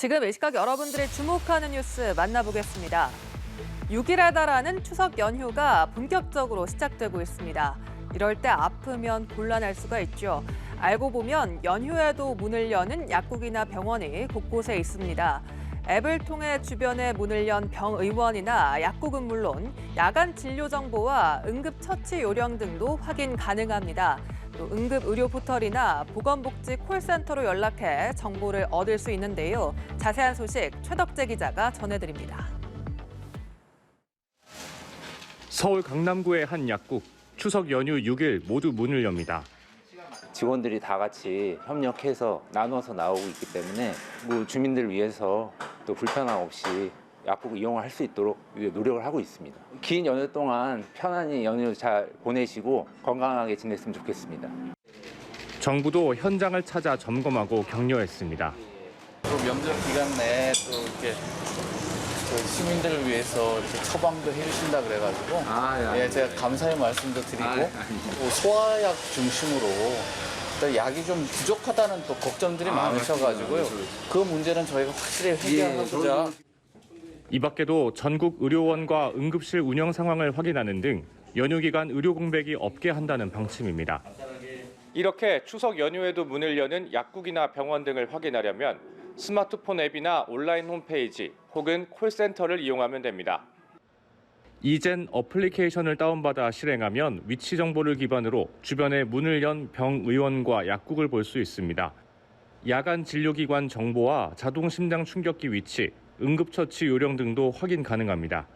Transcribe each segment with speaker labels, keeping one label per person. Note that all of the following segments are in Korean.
Speaker 1: 지금 이 시각 여러분들이 주목하는 뉴스 만나보겠습니다. 6일에 달하는 추석 연휴가 본격적으로 시작되고 있습니다. 이럴 때 아프면 곤란할 수가 있죠. 알고 보면 연휴에도 문을 여는 약국이나 병원이 곳곳에 있습니다. 앱을 통해 주변에 문을 연 병의원이나 약국은 물론 야간 진료 정보와 응급처치 요령 등도 확인 가능합니다. 또 응급의료 포털이나 보건복지 콜센터로 연락해 정보를 얻을 수 있는데요. 자세한 소식 최덕재 기자가 전해드립니다.
Speaker 2: 서울 강남구의 한 약국, 추석 연휴 6일 모두 문을 엽니다.
Speaker 3: 직원들이 다 같이 협력해서 나눠서 나오고 있기 때문에 주민들을 위해서 또 불편함 없이 약국 이용을 할 수 있도록 노력을 하고 있습니다. 긴 연휴 동안 편안히 연휴 잘 보내시고 건강하게 지냈으면 좋겠습니다.
Speaker 2: 정부도 현장을 찾아 점검하고 격려했습니다.
Speaker 4: 또 명절 기간 내에 또 이렇게 시민들을 위해서 이렇게 처방도 해주신다 그래가지고 예, 제가 감사의 말씀도 드리고 또 소아약 중심으로 또 약이 좀 부족하다는 또 걱정들이 많으셔가지고요. 그 문제는 저희가 확실히 해결하고자.
Speaker 2: 이 밖에도 전국 의료원과 응급실 운영 상황을 확인하는 등 연휴 기간 의료 공백이 없게 한다는 방침입니다. 이렇게 추석 연휴에도 문을 여는 약국이나 병원 등을 확인하려면 스마트폰 앱이나 온라인 홈페이지 혹은 콜센터를 이용하면 됩니다. 이젠 어플리케이션을 다운받아 실행하면 위치 정보를 기반으로 주변에 문을 연 병의원과 약국을 볼 수 있습니다. 야간 진료기관 정보와 자동 심장 충격기 위치, 응급처치 요령 등도 확인 가능합니다.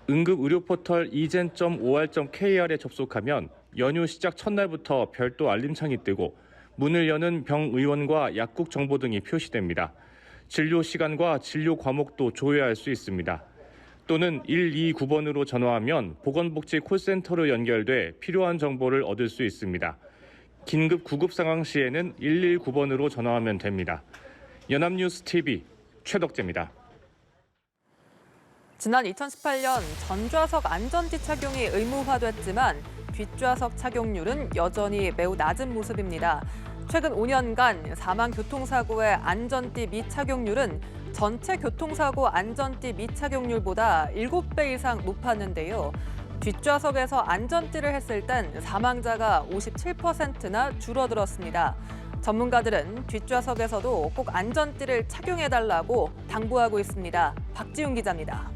Speaker 2: 응급의료 포털 이젠.or.kr에 접속하면 연휴 시작 첫날부터 별도 알림창이 뜨고 문을 여는 병의원과 약국 정보 등이 표시됩니다. 진료 시간과 진료 과목도 조회할 수 있습니다. 또는 129번으로 전화하면 보건복지 콜센터로 연결돼 필요한 정보를 얻을 수 있습니다. 긴급 구급 상황 시에는 119번으로 전화하면 됩니다. 연합뉴스 TV 최덕재입니다.
Speaker 1: 지난 2018년 전좌석 안전띠 착용이 의무화됐지만 뒷좌석 착용률은 여전히 매우 낮은 모습입니다. 최근 5년간 사망 교통사고의 안전띠 미착용률은 전체 교통사고 안전띠 미착용률보다 7배 이상 높았는데요. 뒷좌석에서 안전띠를 했을 땐 사망자가 57%나 줄어들었습니다. 전문가들은 뒷좌석에서도 꼭 안전띠를 착용해달라고 당부하고 있습니다. 박지훈 기자입니다.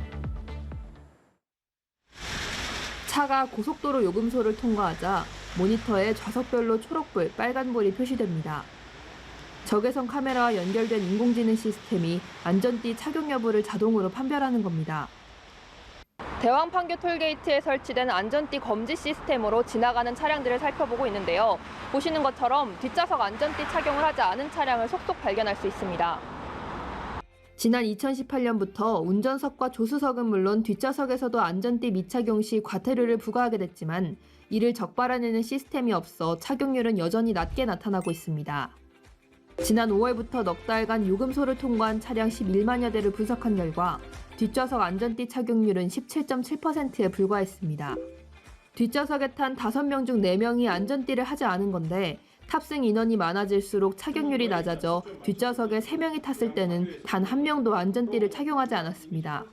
Speaker 5: 차가 고속도로 요금소를 통과하자 모니터에 좌석별로 초록불, 빨간불이 표시됩니다. 적외선 카메라와 연결된 인공지능 시스템이 안전띠 착용 여부를 자동으로 판별하는 겁니다.
Speaker 6: 대왕판교 톨게이트에 설치된 안전띠 검지 시스템으로 지나가는 차량들을 살펴보고 있는데요. 보시는 것처럼 뒷좌석 안전띠 착용을 하지 않은 차량을 속속 발견할 수 있습니다.
Speaker 5: 지난 2018년부터 운전석과 조수석은 물론 뒷좌석에서도 안전띠 미착용 시 과태료를 부과하게 됐지만 이를 적발해내는 시스템이 없어 착용률은 여전히 낮게 나타나고 있습니다. 지난 5월부터 넉 달간 요금소를 통과한 차량 11만여 대를 분석한 결과 뒷좌석 안전띠 착용률은 17.7%에 불과했습니다. 뒷좌석에 탄 5명 중 4명이 안전띠를 하지 않은 건데 탑승 인원이 많아질수록 착용률이 낮아져 뒷좌석에 3명이 탔을 때는 단 1명도 안전띠를 착용하지 않았습니다.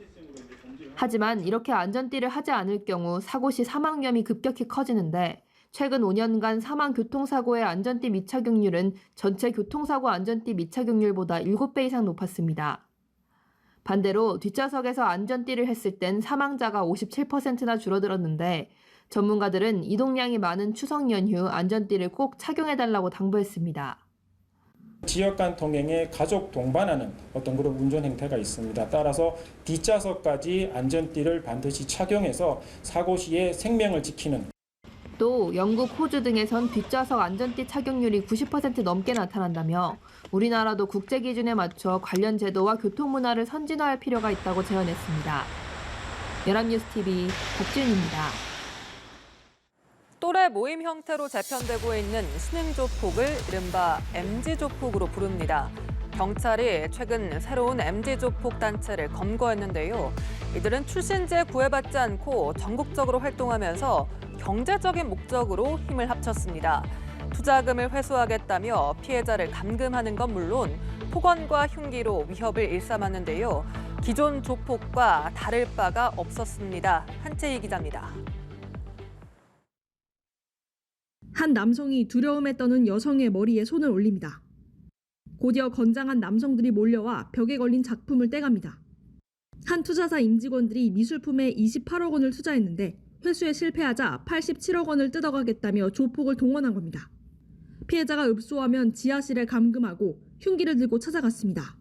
Speaker 5: 하지만 이렇게 안전띠를 하지 않을 경우 사고 시 사망 위험이 급격히 커지는데 최근 5년간 사망 교통사고의 안전띠 미착용률은 전체 교통사고 안전띠 미착용률보다 7배 이상 높았습니다. 반대로 뒷좌석에서 안전띠를 했을 땐 사망자가 57%나 줄어들었는데 전문가들은 이동량이 많은 추석 연휴 안전띠를 꼭 착용해달라고 당부했습니다.
Speaker 7: 지역 간 통행에 가족 동반하는 어떤 그런 운전 행태가 있습니다. 따라서 뒷좌석까지 안전띠를 반드시 착용해서 사고 시에 생명을 지키는.
Speaker 5: 또 영국, 호주 등에선 뒷좌석 안전띠 착용률이 90% 넘게 나타난다며 우리나라도 국제 기준에 맞춰 관련 제도와 교통 문화를 선진화할 필요가 있다고 제언했습니다. 연합뉴스 TV 박지훈입니다.
Speaker 1: 또래 모임 형태로 재편되고 있는 신흥조폭을 이른바 MZ조폭으로 부릅니다. 경찰이 최근 새로운 MZ조폭 단체를 검거했는데요. 이들은 출신지에 구애받지 않고 전국적으로 활동하면서 경제적인 목적으로 힘을 합쳤습니다. 투자금을 회수하겠다며 피해자를 감금하는 건 물론 폭언과 흉기로 위협을 일삼았는데요. 기존 조폭과 다를 바가 없었습니다. 한채희 기자입니다.
Speaker 8: 한 남성이 두려움에 떠는 여성의 머리에 손을 올립니다. 곧이어 건장한 남성들이 몰려와 벽에 걸린 작품을 떼갑니다. 한 투자사 임직원들이 미술품에 28억 원을 투자했는데 회수에 실패하자 87억 원을 뜯어가겠다며 조폭을 동원한 겁니다. 피해자가 읍소하면 지하실에 감금하고 흉기를 들고 찾아갔습니다.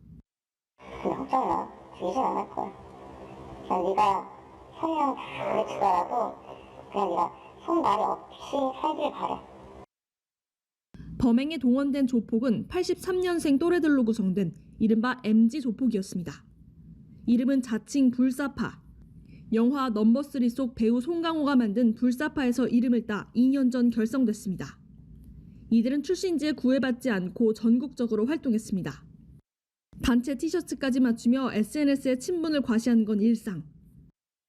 Speaker 9: 걱정이나 주의진 않을 거야. 그냥 네가 설령 다 외치더라도 그냥 네가 손발이 없이 살길 바래.
Speaker 8: 범행에 동원된 조폭은 83년생 또래들로 구성된 이른바 MG 조폭이었습니다. 이름은 자칭 불사파. 영화 넘버3 속 배우 송강호가 만든 불사파에서 이름을 따 2년 전 결성됐습니다. 이들은 출신지에 구애받지 않고 전국적으로 활동했습니다. 단체 티셔츠까지 맞추며 SNS에 친분을 과시하는 건 일상.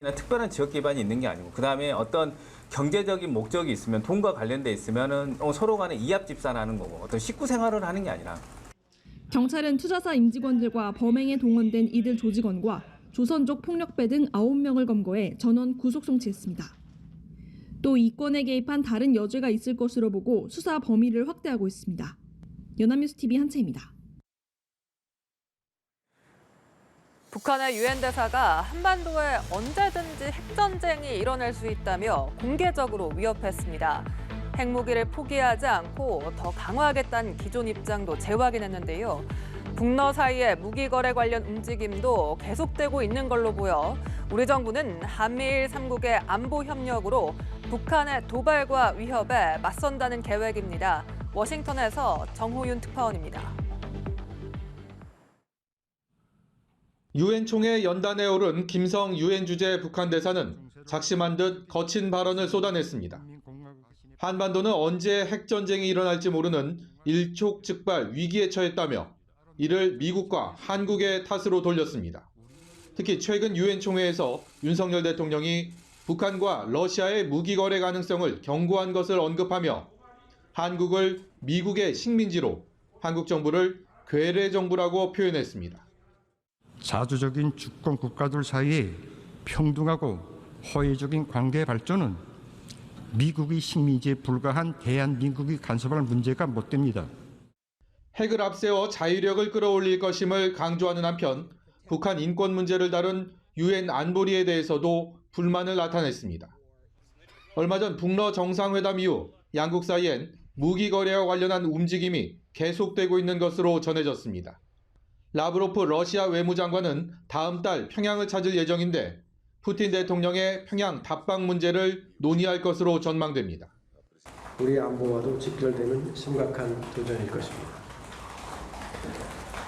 Speaker 10: 특별한 지역 기반이 있는 게 아니고 그다음에 어떤 경제적인 목적이 있으면 돈과 관련돼 있으면은 서로 간에 이합 집산하는 거고 어떤 식구 생활을 하는 게 아니라.
Speaker 8: 경찰은 투자사 임직원들과 범행에 동원된 이들 조직원과 조선족 폭력배 등 9명을 검거해 전원 구속 송치했습니다. 또 이 건에 개입한 다른 여죄가 있을 것으로 보고 수사 범위를 확대하고 있습니다. 연합뉴스TV 한채입니다.
Speaker 1: 북한의 유엔 대사가 한반도에 언제든지 핵전쟁이 일어날 수 있다며 공개적으로 위협했습니다. 핵무기를 포기하지 않고 더 강화하겠다는 기존 입장도 재확인했는데요. 북러 사이의 무기 거래 관련 움직임도 계속되고 있는 걸로 보여 우리 정부는 한미일 3국의 안보 협력으로 북한의 도발과 위협에 맞선다는 계획입니다. 워싱턴에서 정호윤 특파원입니다.
Speaker 11: 유엔 총회 연단에 오른 김성 유엔 주재 북한 대사는 작심한 듯 거친 발언을 쏟아냈습니다. 한반도는 언제 핵전쟁이 일어날지 모르는 일촉즉발 위기에 처했다며 이를 미국과 한국의 탓으로 돌렸습니다. 특히 최근 유엔 총회에서 윤석열 대통령이 북한과 러시아의 무기 거래 가능성을 경고한 것을 언급하며 한국을 미국의 식민지로 한국 정부를 괴뢰 정부라고 표현했습니다.
Speaker 12: 자주적인 주권 국가들 사이의 평등하고 호의적인 관계 발전은 미국이 식민지에 불과한 대한민국이 간섭할 문제가 못 됩니다.
Speaker 11: 핵을 앞세워 자유력을 끌어올릴 것임을 강조하는 한편 북한 인권 문제를 다룬 유엔 안보리에 대해서도 불만을 나타냈습니다. 얼마 전 북러 정상회담 이후 양국 사이엔 무기 거래와 관련한 움직임이 계속되고 있는 것으로 전해졌습니다. 라브로프 러시아 외무장관은 다음 달 평양을 찾을 예정인데 푸틴 대통령의 평양 답방 문제를 논의할 것으로 전망됩니다.
Speaker 13: 우리 안보와도 직결되는 심각한 도전일 것입니다.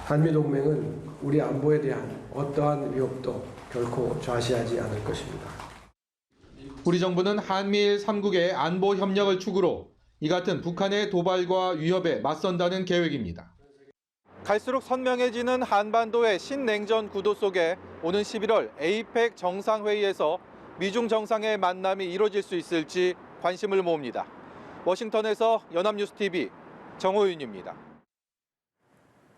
Speaker 13: 한미동맹은 우리 안보에 대한 어떠한 위협도 결코 좌시하지 않을 것입니다.
Speaker 11: 우리 정부는 한미일 3국의 안보 협력을 축으로 이 같은 북한의 도발과 위협에 맞선다는 계획입니다. 갈수록 선명해지는 한반도의 신냉전 구도 속에 오는 11월 에이펙 정상회의에서 미중 정상의 만남이 이뤄질 수 있을지 관심을 모읍니다. 워싱턴에서 연합뉴스TV 정호윤입니다.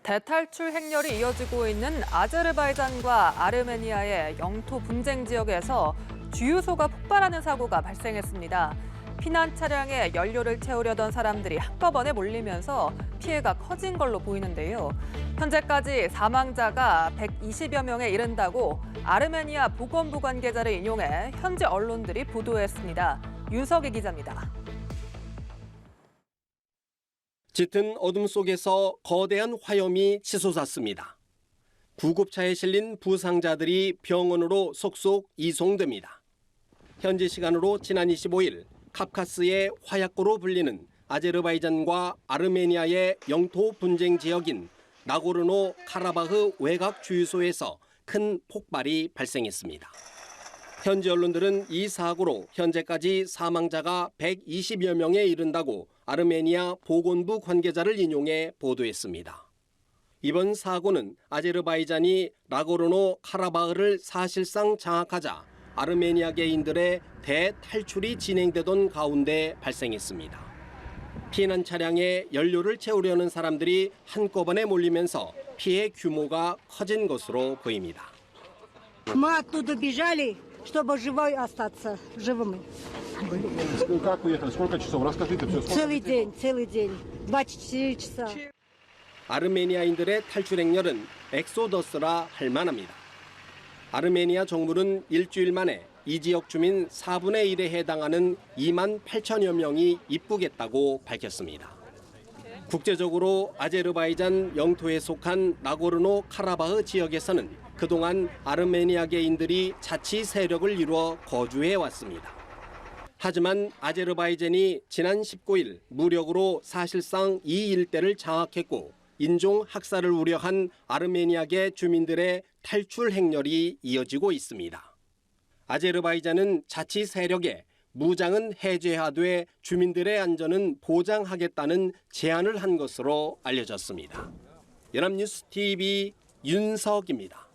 Speaker 1: 대탈출 행렬이 이어지고 있는 아제르바이잔과 아르메니아의 영토 분쟁 지역에서 주유소가 폭발하는 사고가 발생했습니다. 피난 차량에 연료를 채우려던 사람들이 한꺼번에 몰리면서 피해가 커진 걸로 보이는데요. 현재까지 사망자가 120여 명에 이른다고 아르메니아 보건부 관계자를 인용해 현지 언론들이 보도했습니다. 윤석희 기자입니다.
Speaker 14: 짙은 어둠 속에서 거대한 화염이 치솟았습니다. 구급차에 실린 부상자들이 병원으로 속속 이송됩니다. 현지 시간으로 지난 25일 카프카스의 화약고로 불리는 아제르바이잔과 아르메니아의 영토 분쟁 지역인 나고르노 카라바흐 외곽 주유소에서 큰 폭발이 발생했습니다. 현지 언론들은 이 사고로 현재까지 사망자가 120여 명에 이른다고 아르메니아 보건부 관계자를 인용해 보도했습니다. 이번 사고는 아제르바이잔이 나고르노 카라바흐를 사실상 장악하자 아르메니아계인들의 대탈출이 진행되던 가운데 발생했습니다. 피난 차량에 연료를 채우려는 사람들이 한꺼번에 몰리면서 피해 규모가 커진 것으로 보입니다.
Speaker 15: Мы оттуда бежали, чтобы живой остаться, живыми.
Speaker 16: Как уехали? Сколько часов? Расскажите все.
Speaker 15: Целый день, 24 часа.
Speaker 14: 아르메니아인들의 탈출 행렬은 엑소더스라 할 만합니다. 아르메니아 정부는 일주일 만에 이 지역 주민 4분의 1에 해당하는 2만 8천여 명이 입국했다고 밝혔습니다. 국제적으로 아제르바이잔 영토에 속한 나고르노 카라바흐 지역에서는 그동안 아르메니아계인들이 자치 세력을 이루어 거주해 왔습니다. 하지만 아제르바이잔이 지난 19일 무력으로 사실상 이 일대를 장악했고 인종 학살을 우려한 아르메니아계 주민들의 탈출 행렬이 이어지고 있습니다. 아제르바이잔은 자치 세력에 무장은 해제하되 주민들의 안전은 보장하겠다는 제안을 한 것으로 알려졌습니다. 연합뉴스 TV 윤석입니다.